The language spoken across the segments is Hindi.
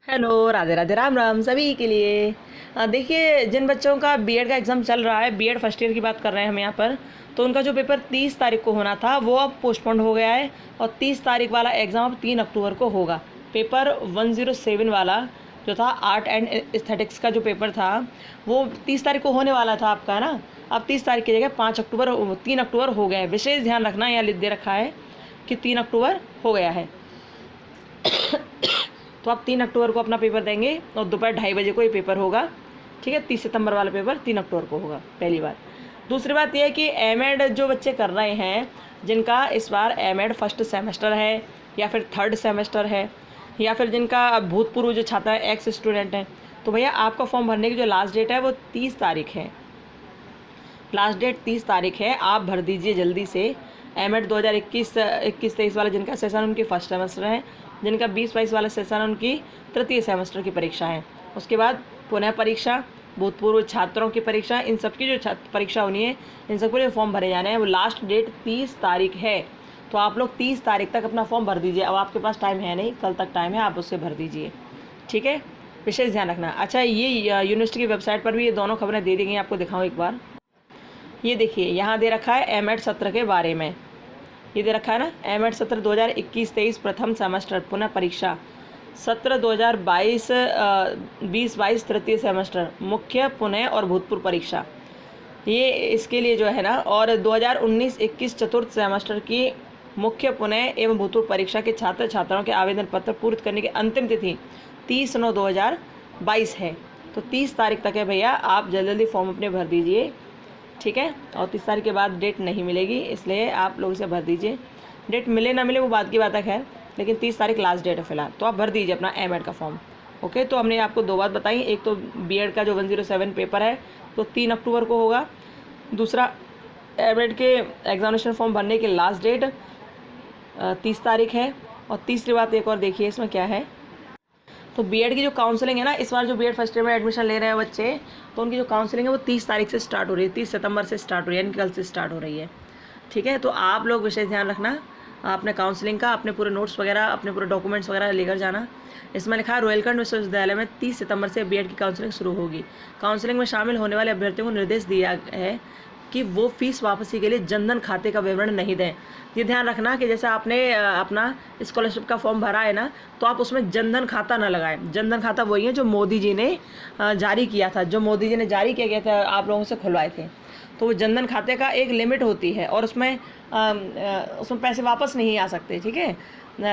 हेलो, राधे राधे, राम राम सभी के लिए। देखिए, जिन बच्चों का बीएड का एग्ज़ाम चल रहा है, बीएड फर्स्ट ईयर की बात कर रहे हैं हम यहाँ पर, तो उनका जो पेपर 30 तारीख को होना था वो अब पोस्टपोन्ड हो गया है और 30 तारीख वाला एग्ज़ाम अब 3 अक्टूबर को होगा। पेपर 107 वाला जो था आर्ट एंड एस्थेटिक्स का जो पेपर था वो 30 तारीख को होने वाला था आपका, है ना। अब 30 तारीख की जगह 5 अक्टूबर 3 अक्टूबर हो गया है। विशेष ध्यान रखना, यहाँ लिख दे रखा है कि 3 अक्टूबर हो गया है। तो आप 3 अक्टूबर को अपना पेपर देंगे और दोपहर 2:30 बजे को ये पेपर होगा, ठीक है। 30 सितंबर वाला पेपर 3 अक्टूबर को होगा, पहली बात। दूसरी बात यह है कि एमएड जो बच्चे कर रहे हैं, जिनका इस बार एमएड फर्स्ट सेमेस्टर है या फिर थर्ड सेमेस्टर है या फिर जिनका भूतपूर्व जो छात्र है, एक्स स्टूडेंट हैं, तो भैया आपका फॉर्म भरने की जो लास्ट डेट है वो 30 तारीख है। लास्ट डेट 30 तारीख है, आप भर दीजिए जल्दी से। एमएड 2021-23 वाला जिनका सेशन उनकी फर्स्ट सेमेस्टर है, जिनका 20-22 वाला सेशन उनकी तृतीय सेमेस्टर की परीक्षा है। उसके बाद पुनः परीक्षा, भूतपूर्व छात्रों की परीक्षा, इन सबकी जो परीक्षा होनी है, इन सबके लिए फॉर्म भरे जाने हैं। वो लास्ट डेट 30 तारीख है, तो आप लोग 30 तारीख तक अपना फॉर्म भर दीजिए। अब आपके पास टाइम है नहीं, कल तक टाइम है, आप उससे भर दीजिए, ठीक है। विशेष ध्यान रखना। अच्छा, ये यूनिवर्सिटी की वेबसाइट पर भी ये दोनों खबरें दे दी गई, आपको दिखाऊँ एक बार। ये देखिए, यहाँ दे रखा है एमएड सत्र के बारे में, ये दे रखा है ना, एमएड सत्र 2021-23 प्रथम सेमेस्टर पुनः परीक्षा, सत्र 2022 तृतीय सेमेस्टर मुख्य पुनः और भूतपूर्व परीक्षा, ये इसके लिए जो है ना। और 2019-21 चतुर्थ सेमेस्टर की मुख्य पुनः एवं भूतपूर्व परीक्षा के छात्र छात्राओं के आवेदन पत्र पूर्ण करने की अंतिम तिथि 30/9/2022 है। तो 30 तारीख तक है भैया, आप जल्दी जल्दी फॉर्म अपने भर दीजिए, ठीक है। और 30 तारीख के बाद डेट नहीं मिलेगी, इसलिए आप लोग इसे भर दीजिए। डेट मिले ना मिले वो बात की बात है खैर, लेकिन 30 तारीख लास्ट डेट है फिलहाल, तो आप भर दीजिए अपना एमएड का फॉर्म, ओके। तो हमने आपको दो बात बताई, एक तो बीएड का जो 107 पेपर है तो 3 अक्टूबर को होगा, दूसरा एमएड के एग्जामिनेशन फॉर्म भरने की लास्ट डेट 30 तारीख है। और तीसरी बात एक और देखिए इसमें क्या है, तो बीएड की जो काउंसलिंग है ना, इस बार जो बीएड फर्स्ट ईयर में एडमिशन ले रहे हैं बच्चे, तो उनकी जो काउंसलिंग है वो 30 तारीख से स्टार्ट हो रही है, 30 सितंबर से स्टार्ट हो रही है, यानी कल से स्टार्ट हो रही है, ठीक है। तो आप लोग विशेष ध्यान रखना अपने काउंसलिंग का, अपने पूरे नोट्स वगैरह, अपने पूरे डॉक्यूमेंट्स वगैरह लेकर जाना। इसमें लिखा है रोहिलखंड विश्वविद्यालय में 30 सितंबर से बीएड की काउंसलिंग शुरू होगी। काउंसलिंग में शामिल होने वाले अभ्यर्थियों को निर्देश दिया है कि वो फीस वापसी के लिए जनधन खाते का विवरण नहीं दें। ये ध्यान रखना कि जैसे आपने अपना स्कॉलरशिप का फॉर्म भरा है ना, तो आप उसमें जनधन खाता ना लगाएं। जनधन खाता वही है जो मोदी जी ने जारी किया था, जो मोदी जी ने जारी किया गया था, आप लोगों से खुलवाए थे। तो वो जनधन खाते का एक लिमिट होती है और उसमें पैसे वापस नहीं आ सकते, ठीक है,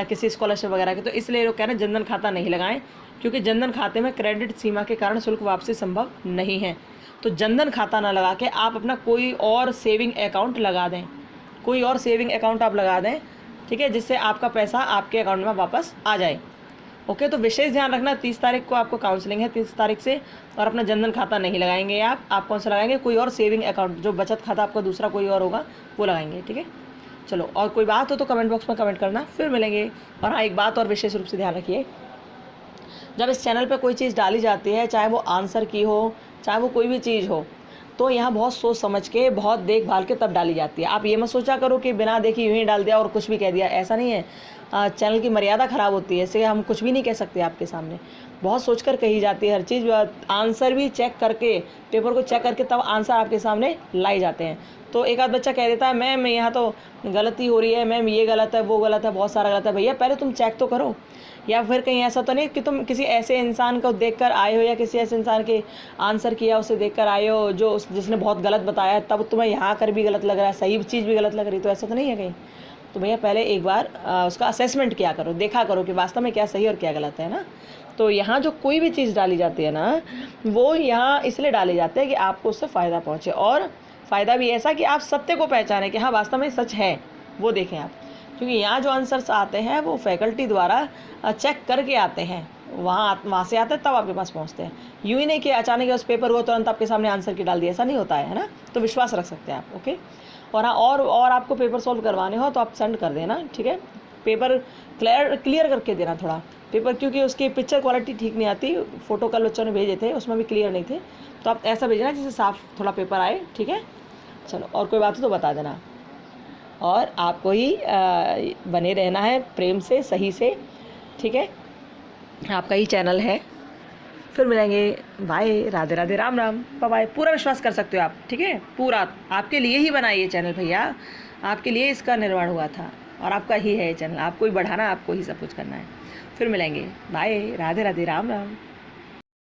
किसी स्कॉलरशिप वगैरह के। तो इसलिए लोग कह रहे हैं जनधन खाता नहीं लगाएं, क्योंकि जनधन खाते में क्रेडिट सीमा के कारण शुल्क वापसी संभव नहीं है। तो जनधन खाता ना लगा के आप अपना कोई और सेविंग अकाउंट लगा दें, कोई और सेविंग अकाउंट आप लगा दें, ठीक है, जिससे आपका पैसा आपके अकाउंट में वापस आ जाए, ओके। तो विशेष ध्यान रखना, 30 तारीख को आपको काउंसलिंग है, 30 तारीख से, और अपना जनधन खाता नहीं लगाएंगे आप कौन सा लगाएंगे, कोई और सेविंग अकाउंट, जो बचत खाता आपका दूसरा कोई और होगा वो लगाएंगे, ठीक है। चलो, और कोई बात हो तो कमेंट बॉक्स में कमेंट करना, फिर मिलेंगे। और हाँ, एक बात और विशेष रूप से ध्यान रखिए, जब इस चैनल पर कोई चीज़ डाली जाती है, चाहे वो आंसर की हो, चाहे वो कोई भी चीज़ हो, तो यहाँ बहुत सोच समझ के, बहुत देखभाल के तब डाली जाती है। आप ये मत सोचा करो कि बिना देखे यूँ ही डाल दिया और कुछ भी कह दिया, ऐसा नहीं है। चैनल की मर्यादा ख़राब होती है, इससे हम कुछ भी नहीं कह सकते आपके सामने। बहुत सोचकर कही जाती है हर चीज़, आंसर भी चेक करके, पेपर को चेक करके तब आंसर आपके सामने लाए जाते हैं। तो एक आध बच्चा कह देता है मैम यहाँ तो गलती हो रही है, मैम ये गलत है, वो गलत है, बहुत सारा गलत है। भैया पहले तुम चेक तो करो। या फिर कहीं ऐसा तो नहीं कि तुम किसी ऐसे इंसान को देखकर आए हो, या किसी ऐसे इंसान के आंसर किया उसे देखकर आए हो जो जिसने बहुत गलत बताया है, तब तुम्हें यहाँ कर भी गलत लग रहा है, सही चीज़ भी गलत लग रही है, तो ऐसा तो नहीं है कहीं। तो भैया पहले एक बार उसका असेसमेंट किया करो, देखा करो कि वास्तव में क्या सही और क्या गलत है ना। तो यहाँ जो कोई भी चीज़ डाली जाती है ना, वो यहाँ इसलिए डाली जाती है कि आपको उससे फ़ायदा पहुँचे, और फ़ायदा भी ऐसा कि आप सत्य को पहचानें कि हाँ वास्तव में सच है, वो देखें आप। क्योंकि यहाँ जो आंसर्स आते हैं वो फैकल्टी द्वारा चेक करके आते हैं, वहाँ से आते हैं तब आपके पास पहुँचते हैं। यूँ ही नहीं कि अचानक उस पेपर हुआ तुरंत आपके सामने आंसर की डाल दिया, ऐसा नहीं होता है ना। तो विश्वास रख सकते हैं आप, ओके। और हाँ, और आपको पेपर सॉल्व करवाने हो तो आप सेंड कर देना, ठीक है। पेपर क्लियर करके देना थोड़ा पेपर, क्योंकि उसकी पिक्चर क्वालिटी ठीक नहीं आती। फ़ोटो कल बच्चों ने भेजे थे, उसमें भी क्लियर नहीं थे, तो आप ऐसा भेजना जिससे साफ थोड़ा पेपर आए, ठीक है। चलो, और कोई बात हो तो बता देना। और आपको ही बने रहना है प्रेम से, सही से, ठीक है। आपका ही चैनल है। फिर मिलेंगे। Bye. Radhe Radhe, Ram Ram, bye bye. पूरा विश्वास कर सकते हो आप, ठीक है, पूरा आपके लिए ही बना ये चैनल भैया, आपके लिए इसका निर्माण हुआ था और आपका ही है ये चैनल। आपको ही बढ़ाना, आपको ही सब कुछ करना है। फिर मिलेंगे। बाय। राधे राधे, राम राम।